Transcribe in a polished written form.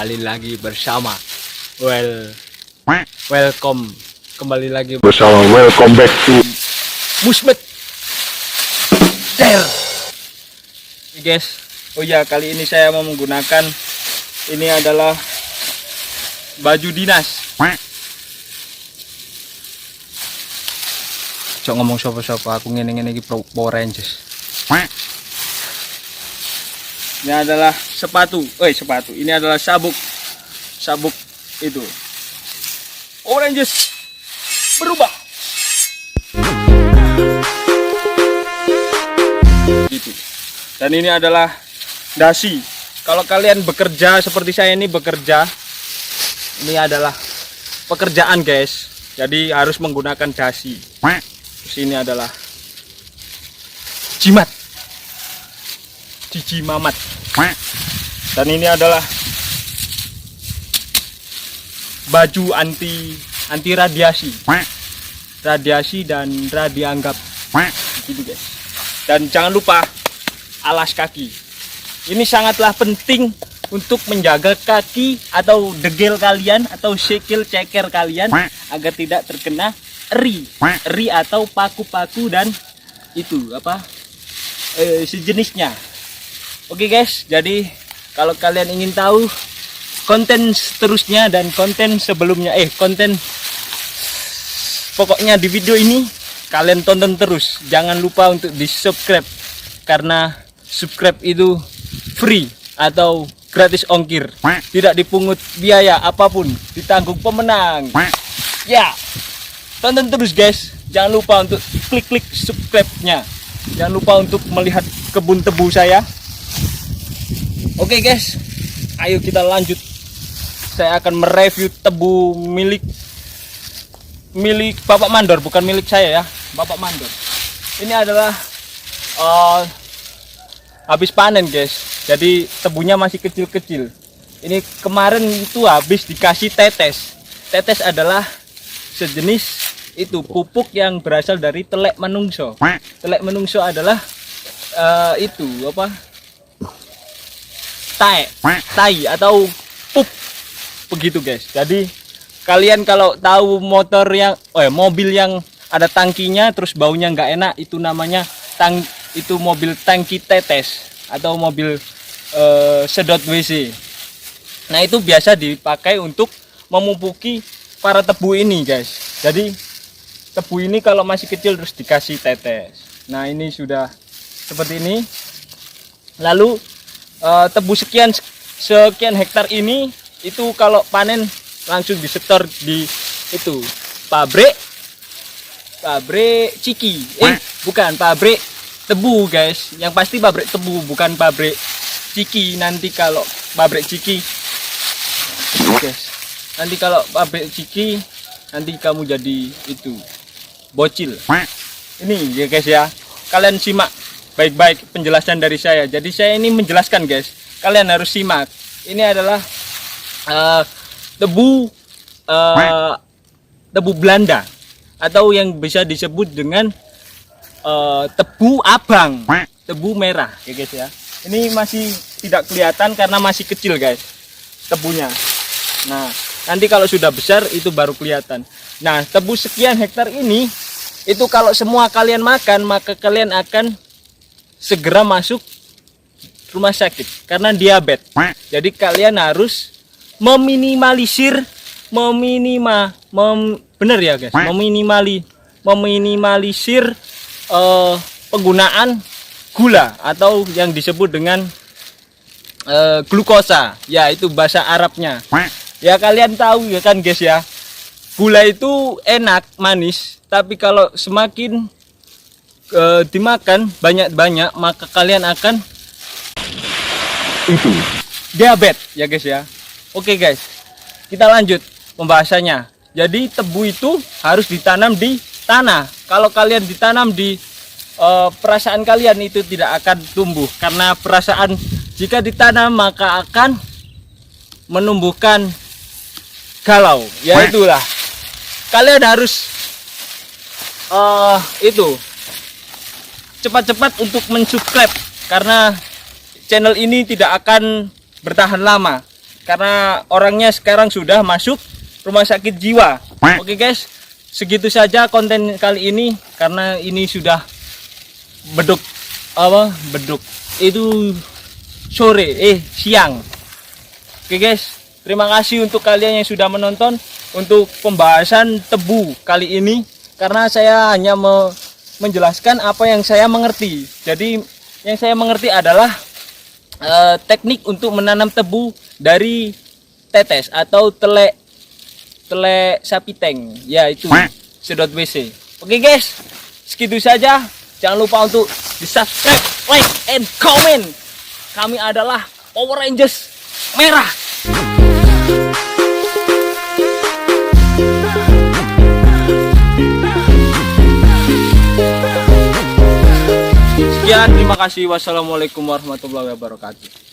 kembali lagi bersama welcome kembali lagi bersama welcome back to Musmet Dare. Guys, oh ya, kali ini saya mau menggunakan ini adalah baju dinas. Cok ngomong siapa-siapa, aku ngene-ngene iki Power Rangers. Ini adalah sepatu. Ini adalah sabuk itu. Power Rangers berubah. Gitu. Dan ini adalah dasi. Kalau kalian bekerja seperti saya ini bekerja, ini adalah pekerjaan, guys. Jadi harus menggunakan dasi. Terus ini adalah jimat. Cici mamat. Dan ini adalah baju anti radiasi. Radiasi dan radianggap. Gitu, guys. Dan jangan lupa alas kaki. Ini sangatlah penting untuk menjaga kaki atau degel kalian atau sikil ceker kalian agar tidak terkena eri atau paku-paku dan itu apa sejenisnya. Oke guys, jadi kalau kalian ingin tahu konten seterusnya dan konten sebelumnya konten pokoknya di video ini, kalian tonton terus. Jangan lupa untuk di subscribe, karena subscribe itu free atau gratis ongkir, tidak dipungut biaya apapun, ditanggung pemenang. Ya, tonton terus guys. Jangan lupa untuk klik subscribe-nya. Jangan lupa untuk melihat kebun tebu saya. Oke guys, ayo kita lanjut. Saya akan mereview tebu milik Bapak Mandor, bukan milik saya ya, Bapak Mandor. Ini adalah habis panen guys, jadi tebunya masih kecil-kecil. Ini kemarin itu habis dikasih tetes. Tetes adalah sejenis itu pupuk yang berasal dari telek menungso. Telek menungso adalah itu apa? Tai atau pup begitu guys. Jadi kalian kalau tahu motor yang mobil yang ada tangkinya terus baunya nggak enak, itu namanya itu mobil tangki tetes atau mobil sedot WC. Nah, itu biasa dipakai untuk memupuki para tebu ini guys. Jadi tebu ini kalau masih kecil terus dikasih tetes. Nah, ini sudah seperti ini. Lalu tebu sekian hektar ini itu kalau panen langsung disetor di itu pabrik ciki. Bukan pabrik tebu guys, yang pasti pabrik tebu, bukan pabrik ciki. Nanti kalau pabrik ciki guys, nanti kalau pabrik ciki nanti kamu jadi itu bocil. Ini ya guys ya, kalian simak baik-baik penjelasan dari saya. Jadi saya ini menjelaskan guys, kalian harus simak. Ini adalah tebu Belanda atau yang bisa disebut dengan tebu abang, tebu merah ya guys ya. Ini masih tidak kelihatan karena masih kecil guys tebunya. Nah, nanti kalau sudah besar itu baru kelihatan. Nah, tebu sekian hektar ini itu kalau semua kalian makan, maka kalian akan segera masuk rumah sakit karena diabetes. Jadi kalian harus bener ya guys, meminimalisir penggunaan gula atau yang disebut dengan glukosa. Ya, itu bahasa Arabnya. Ya, kalian tahu ya kan guys ya, gula itu enak, manis, tapi kalau semakin dimakan banyak-banyak maka kalian akan itu diabetes ya guys ya. Oke guys, kita lanjut pembahasannya. Jadi tebu itu harus ditanam di tanah. Kalau kalian ditanam di perasaan kalian itu tidak akan tumbuh, karena perasaan jika ditanam maka akan menumbuhkan galau. Ya itulah, kalian harus itu cepat-cepat untuk mensubscribe, karena channel ini tidak akan bertahan lama. karena orangnya sekarang sudah masuk rumah sakit jiwa. Oke guys, segitu saja konten kali ini karena ini sudah beduk itu siang. Oke guys, terima kasih untuk kalian yang sudah menonton untuk pembahasan tebu kali ini, karena saya hanya menjelaskan apa yang saya mengerti. Jadi yang saya mengerti adalah teknik untuk menanam tebu dari tetes atau telek sapi tank, yaitu sedot WC. Oke guys, segitu saja. Jangan lupa untuk di subscribe, like, and comment. Kami adalah Power Rangers merah. Sekian, terima kasih. Wassalamualaikum warahmatullahi wabarakatuh.